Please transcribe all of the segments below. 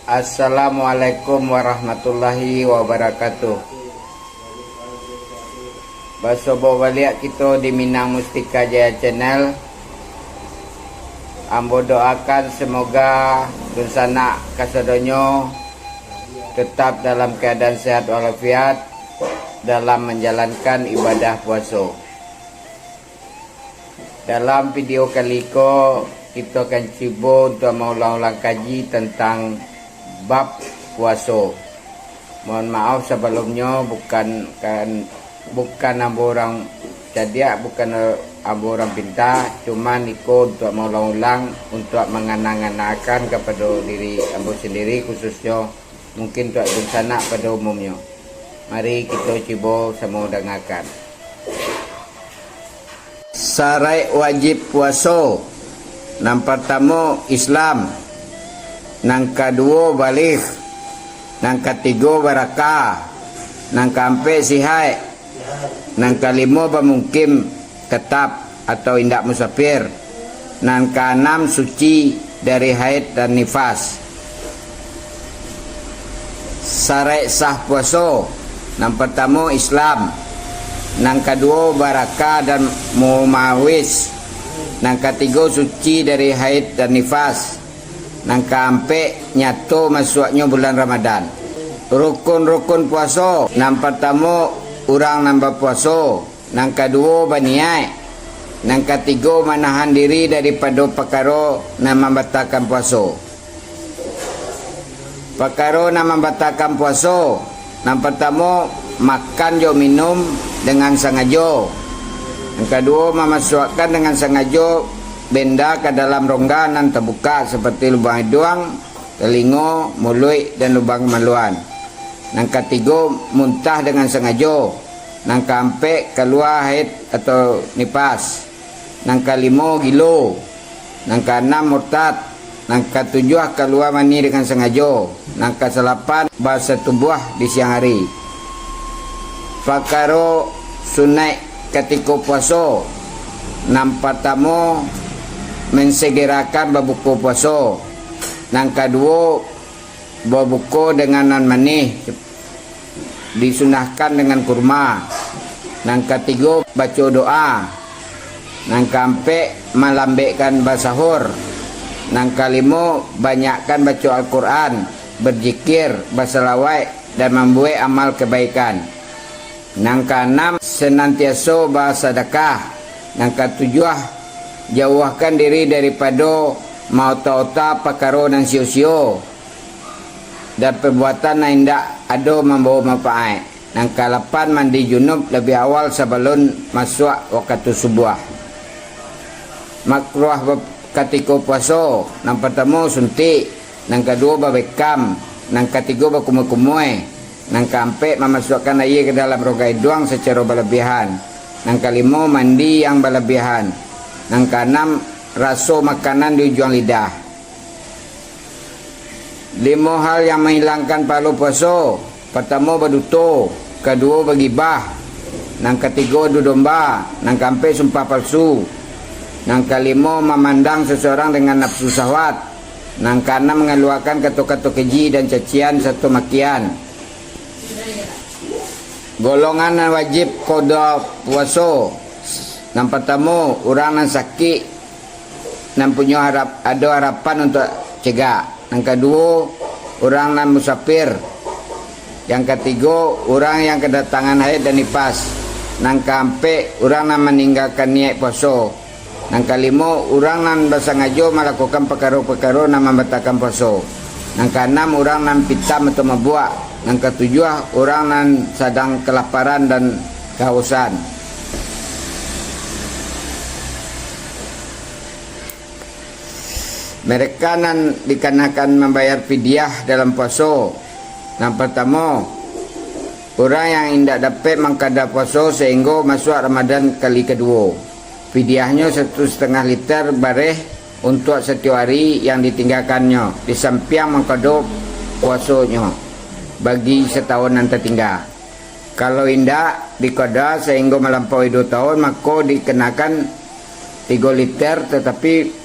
Assalamualaikum warahmatullahi wabarakatuh. Basobo balik kita di Minang Mustika Jaya Channel. Ambo doakan semoga dunsana kasadonyo tetap dalam keadaan sehat walafiat dalam menjalankan ibadah puasa. Dalam video kali ini kita akan cuba untuk mengulang-ulang kaji tentang bab puasa. Mohon maaf sebelumnya, bukan ambo orang cadiak, bukan ambo orang pintar, cuma niko untuk mengulang-ulang, untuk mengenang-enangkan kepada diri ambo sendiri, khususnya mungkin untuk dunsana pada umumnya. Mari kita cuba sama dengarkan. Syarat wajib puasa. Yang pertama Islam, yang kedua balik, yang ketiga barakah, yang keempat sihat, yang kelima bermukim tetap atau indak musafir, yang keenam suci dari haid dan nifas. Syarat sah puasa. Yang pertama Islam, yang kedua barakah dan mumawis, yang ketiga suci dari haid dan nifas, yang keempat nyato masuknya bulan Ramadan. Rukun-rukun puasa. Yang pertama orang nambah puasa, yang kedua berniat, yang ketiga menahan diri daripada perkara yang membatalkan puasa. Perkara yang membatalkan puasa. Yang pertama makan jo minum dengan sengaja. Yang kedua memasukkan dengan sengaja benda ke dalam rongga yang terbuka seperti lubang hidung, telinga, mulut dan lubang kemaluan. Yang ketiga muntah dengan sengaja. Yang keempat keluar haid atau nifas. Yang kelima gilo. Yang keenam murtad. Yang ketujuh keluar mani dengan sengaja. Yang ke-8 bersetubuh di siang hari. Perkara sunat ketika puasa. Yang pertama mensegerakan berbuka puasa. Yang kedua berbuka dengan nan manis, disunahkan dengan kurma. Yang ketiga baca doa. Yang keempat melambaikan bersahur. Yang kelima banyakkan baca Al-Quran, berzikir, berselawat dan membuat amal kebaikan. Yang keenam senantiasa bersedekah. Yang ketujuh jauhkan diri daripada mauta-uta perkara dan sia-sia dan perbuatan yang tidak ada membawa manfaat. Yang ke-8 mandi junub lebih awal sebelum masuk waktu subuh. Makruh ketika puasa. Yang pertama suntik, yang kedua berbekam, yang ketiga berkumur-kumur, yang keempat memasukkan air ke dalam rongga hidung secara berlebihan, yang kelima mandi yang berlebihan, yang keenam rasa makanan di ujung lidah. 5 hal yang menghilangkan pahala puasa. Pertama berdusta, kedua bergibah, yang ketiga adu domba, yang keempat sumpah palsu, yang kelima memandang seseorang dengan nafsu syahwat, yang keenam mengeluarkan kata-kata keji dan cacian serta makian. Golongan yang wajib qada puasa. Yang pertama orang yang sakit, yang punya ada harapan untuk cegah. Yang kedua orang yang musafir. Yang ketiga orang yang kedatangan haid dan nifas. Yang keempat orang yang meninggalkan niat puasa. Yang kelima orang yang bersengaja melakukan perkara-perkara yang membatalkan puasa. Yang keenam orang yang pitam atau mabuk. Yang ketujuh orang yang sedang kelaparan dan kehausan. Mereka yang dikenakan membayar fidyah dalam puasa. Yang pertama orang yang tidak dapat mengkada puasa sehingga masuk Ramadan kali kedua. Fidyahnya 1,5 liter bareh untuk setiap hari yang ditinggalkannya, di samping mengkada puasanya bagi setahun yang tertinggal. Kalau tidak dikada sehingga melampaui 2 tahun, maka dikenakan 3 liter tetapi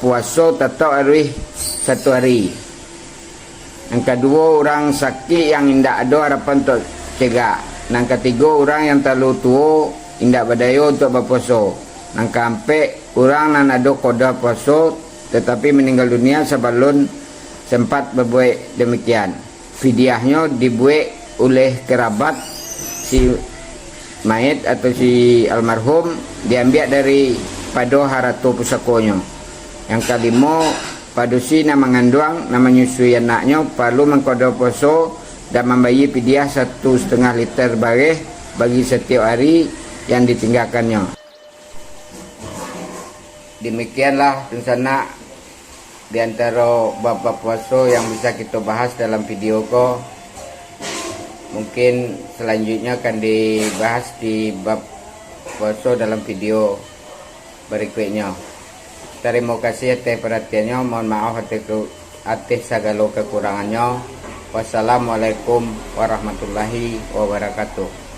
puasa tetap harus 1 hari. Yang kedua, orang sakit yang tidak ada harapan untuk cegah. Yang ketiga, orang yang terlalu tua tidak berdaya untuk berpuasa. Yang keempat, orang yang ada koda puasa tetapi meninggal dunia sebelum sempat berbuat demikian. Fidyahnya dibuat oleh kerabat si mayit atau si almarhum, diambil dari pada haratu pusakonya. Yang kelima, padusi nama mengandung, nama menyusui anaknya perlu mengkoda puasa dan membayar fidyah 1,5 liter bareh bagi setiap hari yang ditinggalkannya. Demikianlah rencana di antara bab puasa yang bisa kita bahas dalam video ko. Mungkin selanjutnya akan dibahas di bab puasa dalam video berikutnya. Terima kasih atas perhatiannya. Mohon maaf atas segala kekurangannya. Wassalamualaikum warahmatullahi wabarakatuh.